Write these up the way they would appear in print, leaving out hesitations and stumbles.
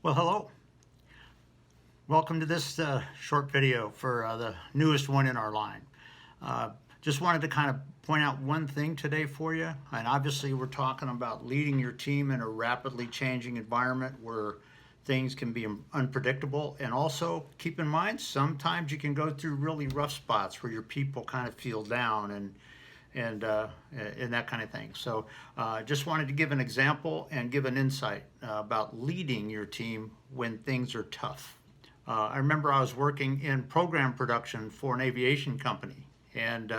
Well, hello. Welcome to this short video for the newest one in our line. Just wanted to kind of point out one thing today for you. And obviously we're talking about leading your team in a rapidly changing environment where things can be unpredictable. And also keep in mind, sometimes you can go through really rough spots where your people kind of feel down and that kind of thing. So just wanted to give an example and give an insight about leading your team when things are tough. I remember I was working in program production for an aviation company, and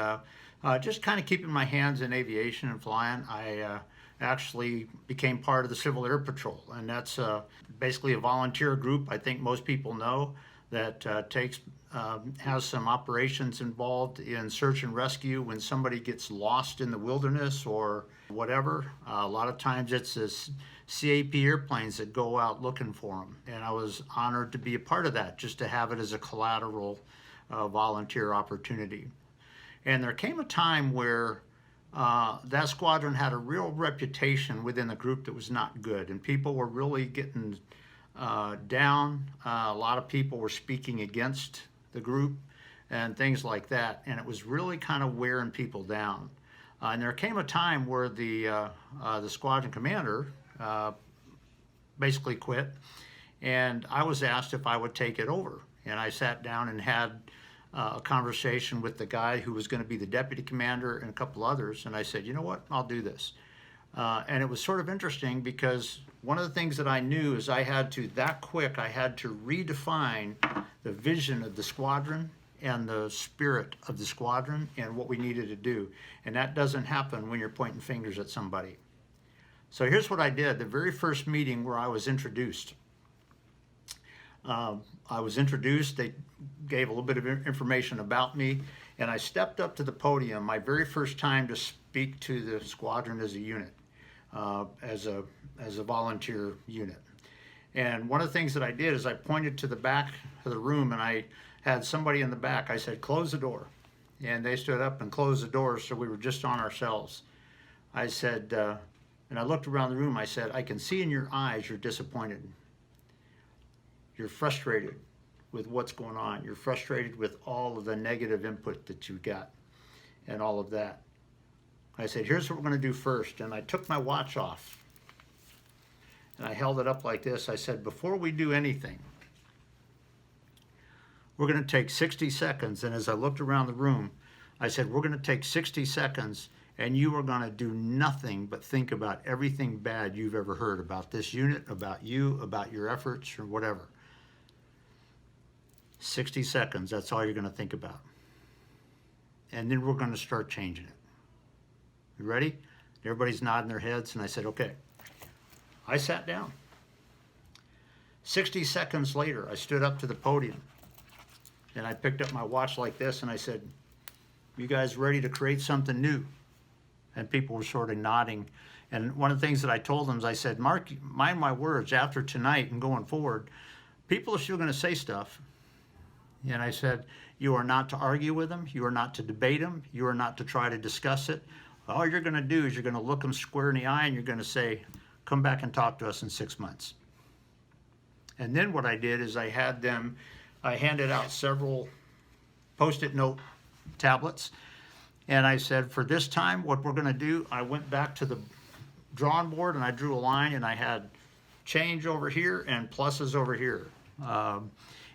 just kind of keeping my hands in aviation and flying, I actually became part of the Civil Air Patrol, and that's basically a volunteer group. I think most people know that has some operations involved in search and rescue when somebody gets lost in the wilderness or whatever. A lot of times it's this CAP airplanes that go out looking for them, and I was honored to be a part of that, just to have it as a collateral volunteer opportunity. And there came a time where that squadron had a real reputation within the group that was not good, and people were really getting down. A lot of people were speaking against the group and things like that, and it was really kind of wearing people down. And there came a time where the squadron commander basically quit, and I was asked if I would take it over. And I sat down and had a conversation with the guy who was going to be the deputy commander and a couple others, and I said, you know what, I'll do this. And it was sort of interesting because one of the things that I knew is I had to redefine the vision of the squadron and the spirit of the squadron and what we needed to do. And that doesn't happen when you're pointing fingers at somebody. So here's what I did. The very first meeting where I was introduced, they gave a little bit of information about me, and I stepped up to the podium, my very first time to speak to the squadron as a unit, as a volunteer unit. And one of the things that I did is I pointed to the back of the room, and I had somebody in the back. I said, close the door. And they stood up and closed the door, so we were just on ourselves. I said, and I looked around the room, I said, I can see in your eyes you're disappointed. You're frustrated with what's going on. You're frustrated with all of the negative input that you got and all of that. I said, here's what we're going to do first. And I took my watch off and I held it up like this. I said, before we do anything, we're going to take 60 seconds. And as I looked around the room, I said, we're going to take 60 seconds and you are going to do nothing but think about everything bad you've ever heard about this unit, about you, about your efforts, or whatever. 60 seconds, that's all you're going to think about. And then we're going to start changing it. You ready? Everybody's nodding their heads, and I said, okay. I sat down. 60 seconds later, I stood up to the podium, and I picked up my watch like this, and I said, you guys ready to create something new? And people were sort of nodding. And one of the things that I told them is I said, Mark, mind my words, after tonight and going forward, people are still going to say stuff. And I said, you are not to argue with them. You are not to debate them. You are not to try to discuss it. All you're going to do is you're going to look them square in the eye and you're going to say, come back and talk to us in 6 months. And then what I did is I handed out several Post-it note tablets. And I said, for this time, what we're going to do, I went back to the drawing board and I drew a line and I had change over here and pluses over here.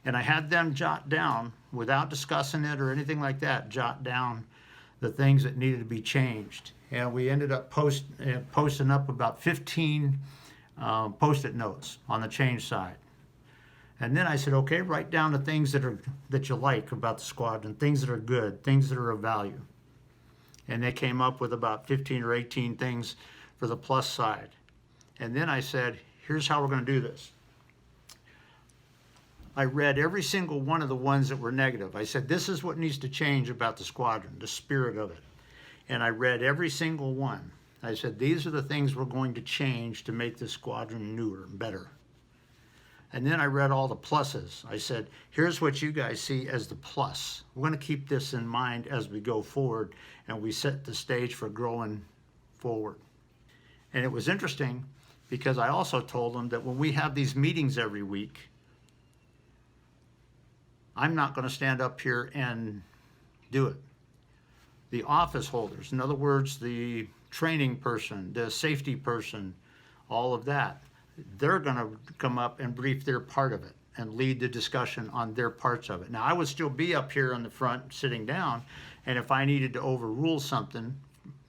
And I had them jot down, without discussing it or anything like that, jot down the things that needed to be changed. And we ended up posting up about 15 Post-it notes on the change side. And then I said, okay, write down the things that you like about the squadron, things that are good, things that are of value. And they came up with about 15 or 18 things for the plus side. And then I said, here's how we're going to do this. I read every single one of the ones that were negative. I said, this is what needs to change about the squadron, the spirit of it. And I read every single one. I said, these are the things we're going to change to make the squadron newer and better. And then I read all the pluses. I said, here's what you guys see as the plus. We're going to keep this in mind as we go forward and we set the stage for growing forward. And it was interesting because I also told them that when we have these meetings every week, I'm not going to stand up here and do it. The office holders, in other words, the training person, the safety person, all of that, they're going to come up and brief their part of it and lead the discussion on their parts of it. Now, I would still be up here on the front sitting down, and if I needed to overrule something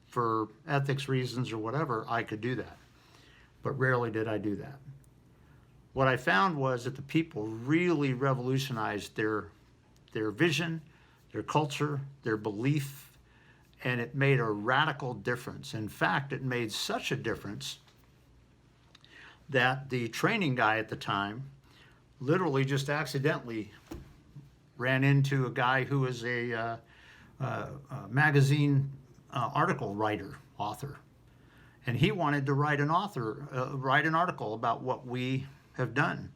for ethics reasons or whatever, I could do that. But rarely did I do that. What I found was that the people really revolutionized their vision, their culture, their belief, and it made a radical difference. In fact, it made such a difference that the training guy at the time literally just accidentally ran into a guy who was a magazine article writer, author. And he wanted to write an article about what we have done.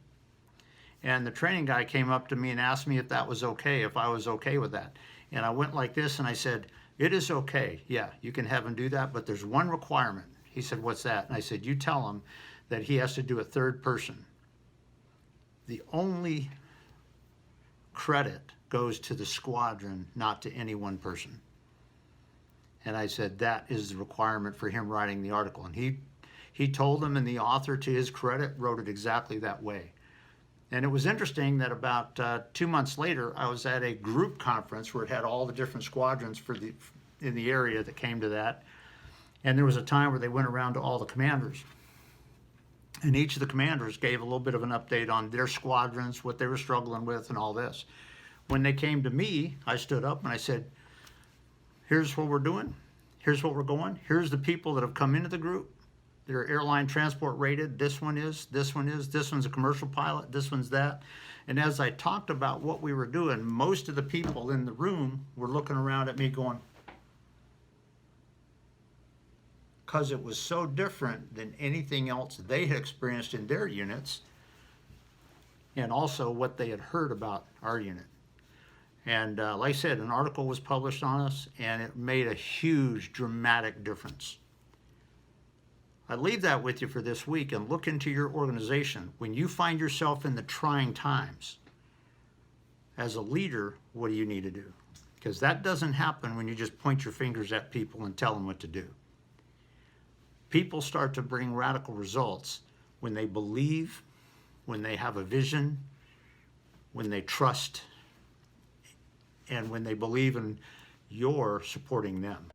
And the training guy came up to me and asked me if that was okay, if I was okay with that. And I went like this and I said, it is okay. Yeah, you can have him do that, but there's one requirement. He said, what's that? And I said, you tell him that he has to do a third person. The only credit goes to the squadron, not to any one person. And I said, that is the requirement for him writing the article. And he told them, and the author, to his credit, wrote it exactly that way. And it was interesting that about 2 months later, I was at a group conference where it had all the different squadrons in the area that came to that. And there was a time where they went around to all the commanders. And each of the commanders gave a little bit of an update on their squadrons, what they were struggling with, and all this. When they came to me, I stood up and I said, here's what we're doing. Here's what we're going. Here's the people that have come into the group. They're airline transport rated. This one is, this one is, this one's a commercial pilot, this one's that. And as I talked about what we were doing, most of the people in the room were looking around at me going, because it was so different than anything else they had experienced in their units, and also what they had heard about our unit. And like I said, an article was published on us, and it made a huge, dramatic difference. I leave that with you for this week, and look into your organization. When you find yourself in the trying times, as a leader, what do you need to do? Because that doesn't happen when you just point your fingers at people and tell them what to do. People start to bring radical results when they believe, when they have a vision, when they trust, and when they believe in your supporting them.